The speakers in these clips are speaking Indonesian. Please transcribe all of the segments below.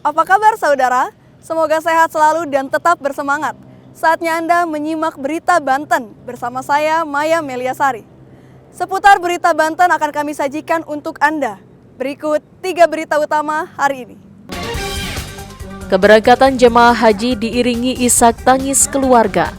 Apa kabar saudara? Semoga sehat selalu dan tetap bersemangat. Saatnya Anda menyimak Berita Banten bersama saya Maya Meliasari. Seputar Berita Banten akan kami sajikan untuk Anda. Berikut 3 berita utama hari ini. Keberangkatan jemaah haji diiringi isak tangis keluarga.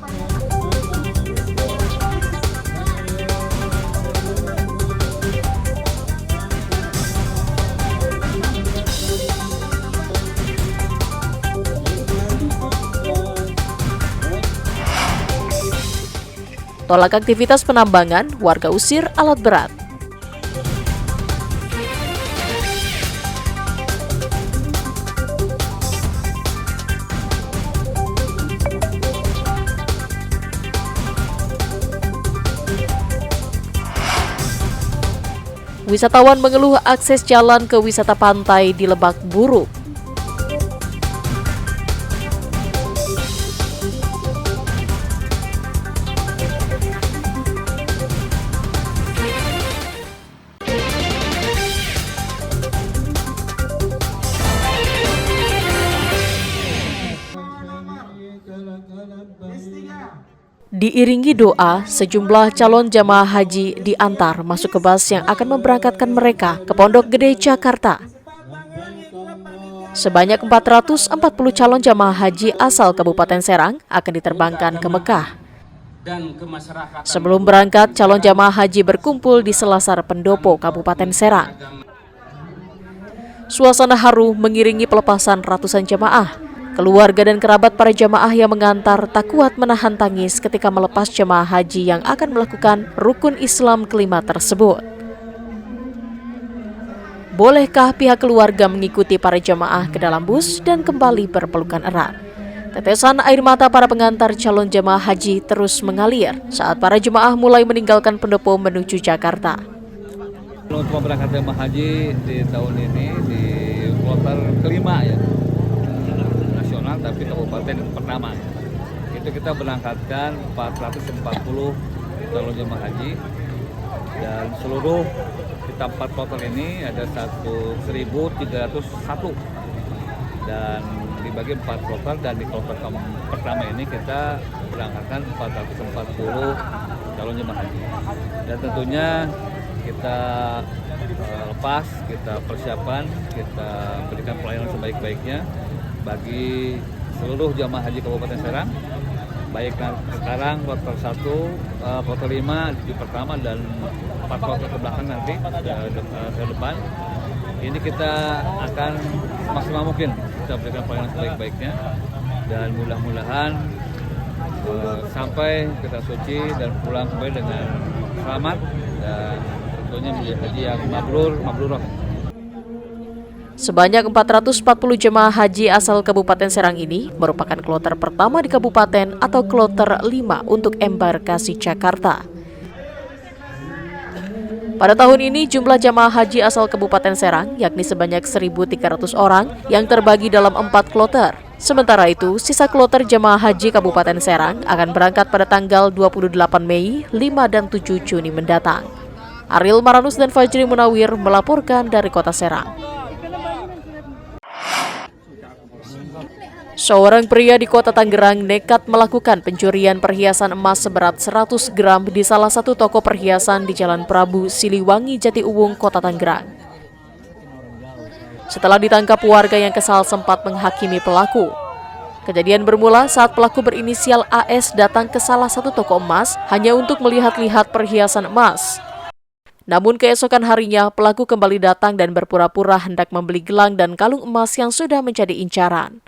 Tolak aktivitas penambangan, warga usir alat berat. Wisatawan mengeluh akses jalan ke wisata pantai di Lebak buruk. Diiringi doa, sejumlah calon jamaah haji diantar masuk ke bus yang akan memberangkatkan mereka ke Pondok Gede, Jakarta. Sebanyak 440 calon jamaah haji asal Kabupaten Serang akan diterbangkan ke Mekah. Sebelum berangkat, calon jamaah haji berkumpul di Selasar Pendopo, Kabupaten Serang. Suasana haru mengiringi pelepasan ratusan jamaah. Keluarga dan kerabat para jamaah yang mengantar tak kuat menahan tangis ketika melepas jemaah haji yang akan melakukan rukun Islam kelima tersebut. Bolehkah pihak keluarga mengikuti para jemaah ke dalam bus dan kembali berpelukan erat? Tetesan air mata para pengantar calon jemaah haji terus mengalir saat para jemaah mulai meninggalkan pendopo menuju Jakarta. Untuk memberangkat jemaah haji di tahun ini di kloter kelima ya. Tapi kabupaten pertama itu kita berangkatkan 440 calon jemaah haji dan seluruh kita 4 kloter ini ada 1.301 dan dibagi 4 kloter, dan di kloter pertama ini kita berangkatkan 440 calon jemaah haji dan tentunya kita lepas, kita persiapan, kita berikan pelayanan sebaik-baiknya bagi seluruh jamaah haji Kabupaten Serang, baik sekarang kloter 1, kloter 5 di pertama dan 4 kloter ke belakang nanti ke depan. Ini kita akan maksimal mungkin kita berikan pelayanan sebaik-baiknya dan mudah-mudahan sampai kita suci dan pulang kembali dengan selamat dan tentunya menjadi haji yang mabrurah. Sebanyak 440 jemaah haji asal Kabupaten Serang ini merupakan kloter pertama di kabupaten atau kloter 5 untuk embarkasi Jakarta. Pada tahun ini jumlah jemaah haji asal Kabupaten Serang yakni sebanyak 1.300 orang yang terbagi dalam 4 kloter. Sementara itu, sisa kloter jemaah haji Kabupaten Serang akan berangkat pada tanggal 28 Mei, 5 dan 7 Juni mendatang. Ariel Maranus dan Fajri Munawir melaporkan dari Kota Serang. Seorang pria di Kota Tangerang nekat melakukan pencurian perhiasan emas seberat 100 gram di salah satu toko perhiasan di Jalan Prabu Siliwangi, Jatiuwung, Kota Tangerang. Setelah ditangkap, warga yang kesal sempat menghakimi pelaku. Kejadian bermula saat pelaku berinisial AS datang ke salah satu toko emas hanya untuk melihat-lihat perhiasan emas. Namun keesokan harinya, pelaku kembali datang dan berpura-pura hendak membeli gelang dan kalung emas yang sudah menjadi incaran.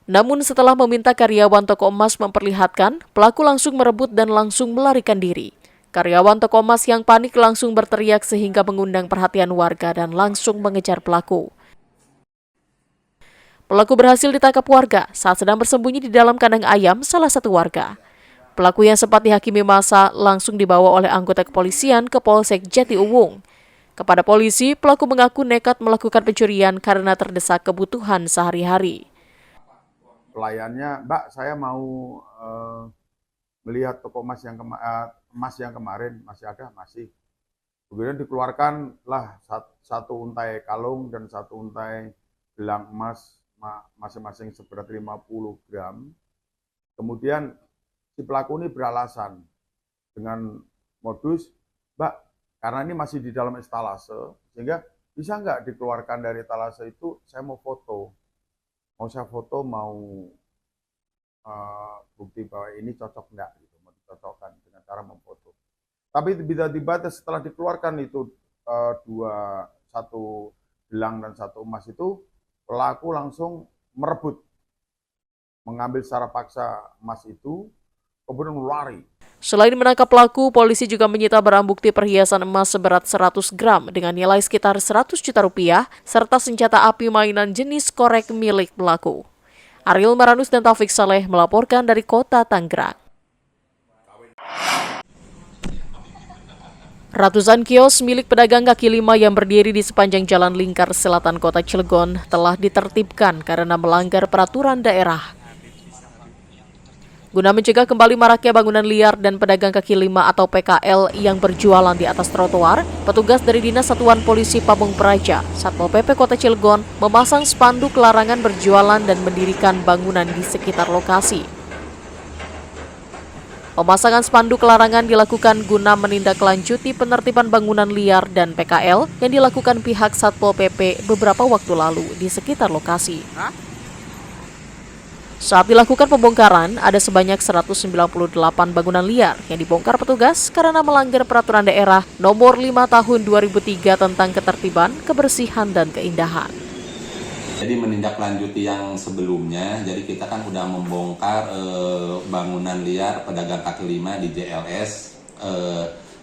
Namun setelah meminta karyawan toko emas memperlihatkan, pelaku langsung merebut dan langsung melarikan diri. Karyawan toko emas yang panik langsung berteriak sehingga mengundang perhatian warga dan langsung mengejar pelaku. Pelaku berhasil ditangkap warga saat sedang bersembunyi di dalam kandang ayam salah satu warga. Pelaku yang sempat dihakimi massa langsung dibawa oleh anggota kepolisian ke Polsek Jatiuwung. Kepada polisi, pelaku mengaku nekat melakukan pencurian karena terdesak kebutuhan sehari-hari. Pelayannya, Mbak, saya mau melihat toko emas yang kemarin, masih ada, masih. Kemudian dikeluarkanlah satu untai kalung dan satu untai gelang emas masing-masing seberat 50 gram. Kemudian si pelaku ini beralasan dengan modus, Mbak, karena ini masih di dalam etalase, sehingga bisa nggak dikeluarkan dari etalase itu, saya mau foto. Mau saya foto, mau bukti bahwa ini cocok nggak, gitu, mau dicocokkan dengan cara memfoto. Tapi tiba-tiba setelah dikeluarkan itu satu gelang dan satu emas itu, pelaku langsung merebut, mengambil secara paksa emas itu, kemudian lari. Selain menangkap pelaku, polisi juga menyita barang bukti perhiasan emas seberat 100 gram dengan nilai sekitar 100 juta rupiah, serta senjata api mainan jenis korek milik pelaku. Ariel Maranus dan Taufik Saleh melaporkan dari Kota Tangerang. Ratusan kios milik pedagang kaki lima yang berdiri di sepanjang Jalan Lingkar Selatan Kota Cilegon telah ditertibkan karena melanggar peraturan daerah. Guna mencegah kembali maraknya bangunan liar dan pedagang kaki lima atau PKL yang berjualan di atas trotoar, petugas dari Dinas Satuan Polisi Pamung Praja, Satpol PP Kota Cilegon, memasang spanduk larangan berjualan dan mendirikan bangunan di sekitar lokasi. Pemasangan spanduk larangan dilakukan guna menindaklanjuti penertiban bangunan liar dan PKL yang dilakukan pihak Satpol PP beberapa waktu lalu di sekitar lokasi. Saat dilakukan pembongkaran, ada sebanyak 198 bangunan liar yang dibongkar petugas karena melanggar peraturan daerah nomor 5 tahun 2003 tentang ketertiban, kebersihan, dan keindahan. Jadi menindaklanjuti yang sebelumnya, jadi kita kan udah membongkar bangunan liar pedagang kaki lima di JLS,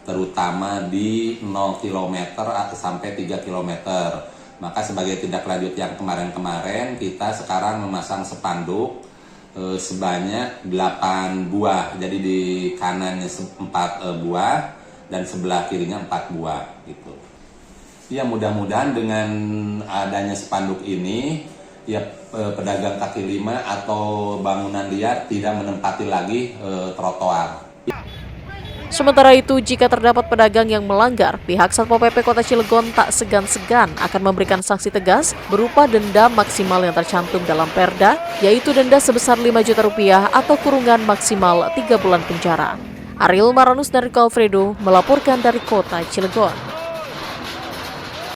terutama di 0 km sampai 3 km. Maka sebagai tindak lanjut yang kemarin-kemarin, kita sekarang memasang spanduk sebanyak 8 buah. Jadi di kanannya 4 buah dan sebelah kirinya 4 buah gitu. Ya mudah-mudahan dengan adanya spanduk ini, ya pedagang kaki lima atau bangunan liar tidak menempati lagi trotoar. Sementara itu, jika terdapat pedagang yang melanggar, pihak Satpol PP Kota Cilegon tak segan-segan akan memberikan sanksi tegas berupa denda maksimal yang tercantum dalam Perda, yaitu denda sebesar 5 juta rupiah atau kurungan maksimal 3 bulan penjara. Ariel Maranus dari Alfredo melaporkan dari Kota Cilegon.